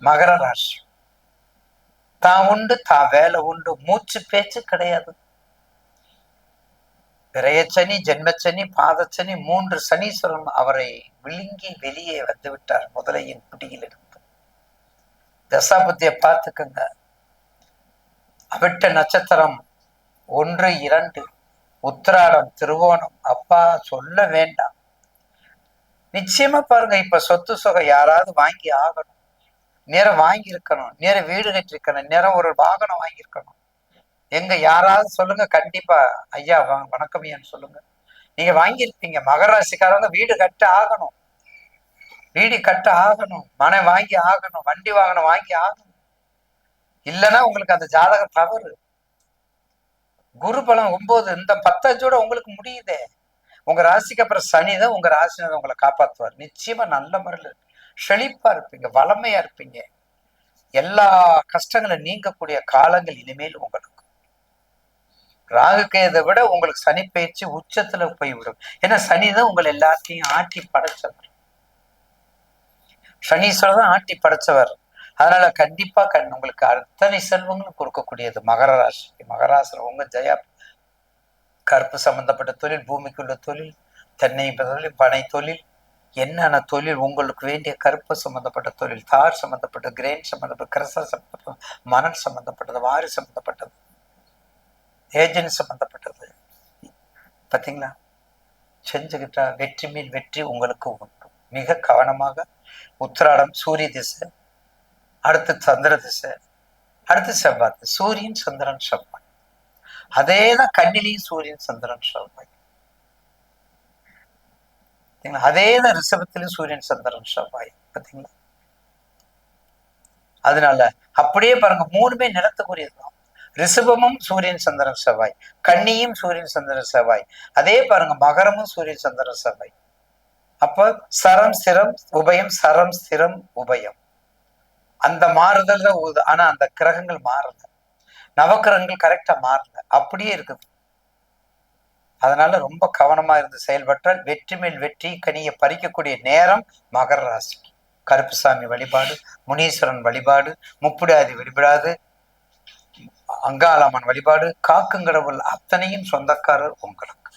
மகர ராசி. தான் உண்டு, தான் வேலை உண்டு, மூச்சு பேச்சு கிடையாது. விரயச்சனி, ஜென்மச்சனி, பாதச்சனி, 3 சனீஸ்வரன் அவரை விழுங்கி வெளியே வந்து விட்டார் முதலையின் பிடியில் இருந்து. தசாபத்தியை பார்த்துக்குங்க. அவிட்ட நட்சத்திரம் 1, 2, உத்திராடம், திருவோணம், அப்பா சொல்ல வேண்டாம். நிச்சயமா பாருங்க, இப்ப சொத்து சொகை யாராவது வாங்கி ஆகணும், நேரம் வாங்கி இருக்கணும், நேரம் வீடு கட்டிருக்கணும், நேரம் ஒரு வாகனம் வாங்கியிருக்கணும். எங்க யாராவது சொல்லுங்க, கண்டிப்பா ஐயா வணக்கம் ஐயான்னு சொல்லுங்க. நீங்க வாங்கியிருப்பீங்க. மகராசிக்காரங்க வீடு கட்ட ஆகணும், வீடு கட்ட ஆகணும், மனை வாங்கி ஆகணும், வண்டி வாகனம் வாங்கி ஆகணும். இல்லைன்னா உங்களுக்கு அந்த ஜாதகம் தவறு. குரு பலம் 9, இந்த 10 உங்களுக்கு முடியுதே. உங்க ராசிக்கு அப்புறம் சனிதான் உங்க ராசினதை உங்களை காப்பாற்றுவார். நிச்சயமா நல்ல முறையில் செழிப்பா இருப்பீங்க, வளமையா இருப்பீங்க. எல்லா கஷ்டங்களும் நீங்கக்கூடிய காலங்கள் இனிமேல் உங்களுக்கு. ராகுக்கேதை விட உங்களுக்கு சனி பயிற்சி உச்சத்துல போய்விடும். ஏன்னா சனிதான் உங்களை எல்லாத்தையும் ஆட்டி படைச்சவர். சனீஸ்வரர் தான் ஆட்டி படைச்சவர். அதனால கண்டிப்பா உங்களுக்கு அத்தனை செல்வங்களும் கொடுக்கக்கூடியது மகர ராசி. மகராசில உங்க ஜெயா கருப்பு சம்பந்தப்பட்ட தொழில், பூமிக்குள்ள தொழில், தென்னை தொழில், பனை தொழில், என்னென்ன தொழில் உங்களுக்கு வேண்டிய கருப்பு சம்பந்தப்பட்ட தொழில், தார் சம்பந்தப்பட்ட, கிரெயின் சம்பந்தப்பட்ட, கிரசர் சம்பந்தப்பட்ட, மணல் சம்பந்தப்பட்டது, வாரி சம்பந்தப்பட்டது, ஏஜென்ட் சம்பந்தப்பட்டது, பார்த்தீங்களா? செஞ்சுக்கிட்டா வெற்றி மேல் வெற்றி உங்களுக்கு உண்டு. மிக கவனமாக. உத்திராடம் சூரிய திசை, அடுத்து சந்திர திசை, அடுத்து செவ்வாய். சூரியன், சந்திரன், செவ்வாய். அதேதான் கன்னிலையும் சூரியன், சந்திரன், செவ்வாய். அதேதான் ரிஷபத்திலும் சூரியன், சந்திரன், செவ்வாய். பார்த்தீங்களா? அதனால அப்படியே பாருங்க, 3மே நிலத்துக்குரியதுதான். ரிஷபமும் சூரியன், சந்திரன், செவ்வாய், கன்னியும் சூரியன், சந்திரன், செவ்வாய். அதே பாருங்க, மகரமும் சூரியன், சந்திரன், செவ்வாய். அப்ப சரம் ஸ்திரம் உபயம், சரம் ஸ்திரம் உபயம். அந்த மாறுதல் தான். ஆனா அந்த கிரகங்கள் மாறல, நவக்கிரகங்கள் கரெக்டா மாறல, அப்படியே இருக்குது. அதனால ரொம்ப கவனமா இருந்து செயல்பட்டால் வெற்றி மேல் வெற்றி கனிய பறிக்கக்கூடிய நேரம் மகர ராசிக்கு. கருப்புசாமி வழிபாடு, முனீஸ்வரன் வழிபாடு, முப்புடாதி வழிபாடு, அங்காளம்மன் வழிபாடு, காக்குங்கடவுள் அத்தனையும் சொந்தக்காரர் உங்களுக்கு.